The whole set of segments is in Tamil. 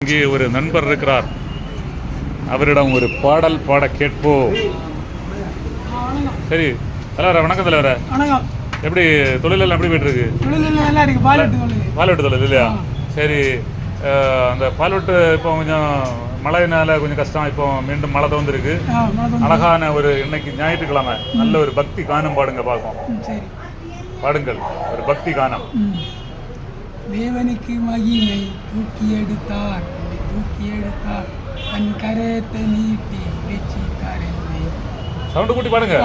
இங்கே ஒரு நண்பர் இருக்கிறார். அவரிடம் ஒரு பாடல் பாட கேட்போம். சரி தலைவர, வணக்கம் தலைவர. வணக்கம். எப்படி தொழிலெல்லாம் எப்படி போயிட்டு இருக்கு? நல்லா இருக்கு. பால்வெட்டு தொழில் இல்லையா? சரி, அந்த பால்வெட்டு இப்போ கொஞ்சம் மழையினால கொஞ்சம் கஷ்டம். இப்போ மீண்டும் மழை தோந்துருக்கு. அழகான ஒரு இன்னைக்கு ஞாயிற்றுக்கிழமை நல்ல ஒரு பக்தி கானம் பாடுங்க பார்ப்போம். பாடுங்கள் ஒரு பக்தி கானம். தேவனுக்கு மகிமை தூக்கி எடுத்தார், தன் கரத்தை நீட்டி வெச்சித்தார். சவுண்டு கூட்டி பாடுங்க.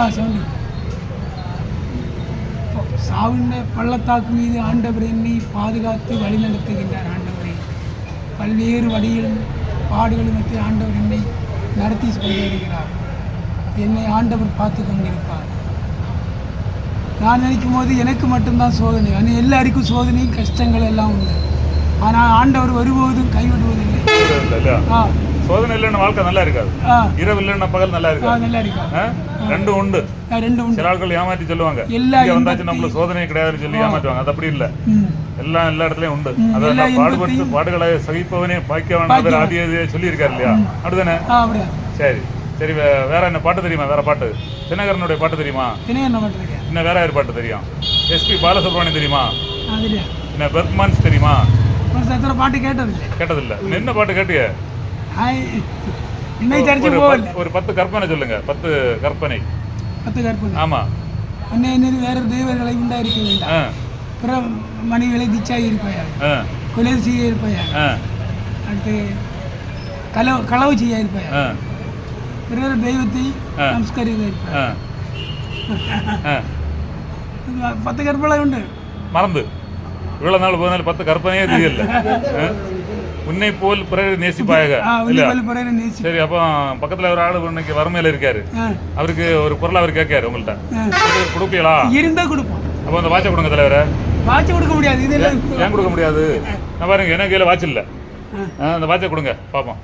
சாவுண்ட பள்ளத்தாக்கு மீது ஆண்டவர் என்னை பாதுகாத்து வழிநடத்துகின்றார். ஆண்டவரே, பல்வேறு வழிகளும் பாடுகளும் மத்திய ஆண்டவர் என்னை நடத்தி கொண்டிருக்கிறார். என்னை ஆண்டவர் பார்த்து கொண்டிருப்பார். நான் நினைக்கும் போது எனக்கு மட்டும்தான் சோதனை, ஆனால் எல்லாருக்கும் சோதனை கஷ்டங்கள் எல்லாம் உண்டு. ஆனால் ஆண்டவர் ஒருபோதும் கைவிடுவதில்லை. சோதனை இல்லைன்னா வாழ்க்கை நல்லா இருக்காது. இரவு இல்லைன்னா பகல் நல்லா இருக்காது. நல்லா இருக்காது. ரெண்டும் உண்டு. சில ஆட்கள் ஏமாற்றி சொல்லுவாங்க, வந்தாச்சு நம்மளுக்கு சோதனை கிடையாதுன்னு சொல்லி ஏமாற்றுவாங்க. அது அப்படி இல்லை. எல்லாம் எல்லா இடத்துலயும் உண்டு. அதெல்லாம் பாடுபட்டு பாடுகளை சகிப்பவனே பாக்கியவன் ஆதியே சொல்லி இருக்காரு இல்லையா? அப்படிதானே? சரி சரி. வேற என்ன பாட்டு தெரியுமா? வேற பாட்டு தினகரனுடைய பாட்டு தெரியுமா? இன்னும் வேற யார் பாட்டு தெரியும்? எஸ்பி பாலசுப்ரமணியம் தெரியுமா? என்ன பெர்க்மான்ஸ் தெரியுமா? பாட்டு கேட்டதில்லை. என்ன பாட்டு கேட்டிய? ஒரு 10 கற்பனை சொல்லுங்க. 10 கற்பனை. ஆமா. வேற தெய்வங்களை உண்டாயிருக்க வேண்டாம். பிற மனைவிகளை திச்சாகி இருப்பாயா, கொலை செய்ய இருப்பாயா, அடுத்து களவு செய்ய இருப்பாயா, பிற தெய்வத்தை நமஸ்கரிக்க இருப்பாயா. 10 கற்பனை உண்டு. மறந்து இவ்வளவு நாள் போனாலும் 10 கற்பனையே தெரியல. உன்னை போல் பிறரை நேசிப்பாயாக. சரி, அப்போ பக்கத்துல ஒரு ஆளு இன்னைக்கு வறுமையில இருக்காரு. அவருக்கு ஒரு பொருள் அவர் கேட்காரு, உங்கள்கிட்ட கொடுப்பீங்களா? இருந்தா கொடுப்போம். அப்போ அந்த வாட்சை கொடுங்க தலைவர. வாட்சை கொடுக்க முடியாது. ஏன் கொடுக்க முடியாது? நான் பாருங்க, எனக்கு கையில வாட்ச் இல்ல. அந்த வாட்சை கொடுங்க பாப்போம்.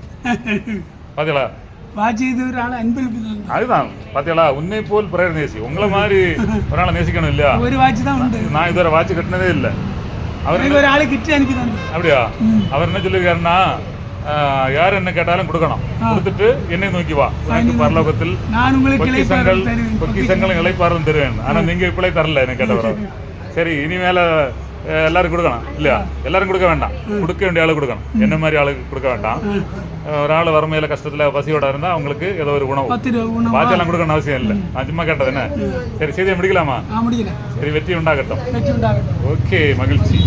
பாத்தீங்களா? அதுதான் பாத்தீங்களா, உன்னை போல் பிறரை நேசி. உங்களை மாதிரி ஒரு ஆளை நேசிக்கணும் இல்லையா? ஒரு வாட்ச் தான் உண்டு. நான் இதுவரை வாட்ச் கட்டினதே இல்லை. ஒரு ஆளு கிட்ட அனுப்பி தான். அப்படியா? அவர் என்ன சொல்லிருக்காருன்னா, யார் என்ன கேட்டாலும் கொடுக்கணும். கொடுத்துட்டு என்னை நோக்கி வா, எனக்கு பரலோகத்தில் பொக்கிஷங்களும் இளைப்பாறும் தருவேன். ஆனா நீங்க இப்பளே தரல எனக்கு கேட்டவர். சரி, இனிமேல எல்லாரும் கொடுக்கணும் இல்லையா? எல்லாரும் கொடுக்க வேண்டாம். கொடுக்க வேண்டிய ஆளு கொடுக்கணும். என்ன மாதிரி ஆளுக்கு கொடுக்க வேண்டாம். ஒரு ஆள் வறுமையில கஷ்டத்துல பசியோட இருந்தா அவங்களுக்கு ஏதோ ஒரு உணவு வாட்செல்லாம் கொடுக்கணும் அவசியம் இல்லை. நான் சும்மா கேட்டது என்ன. சரி, செய்தியை முடிக்கலாமா? சரி, வெற்றி உண்டாகட்டும். ஓகே, மகிழ்ச்சி.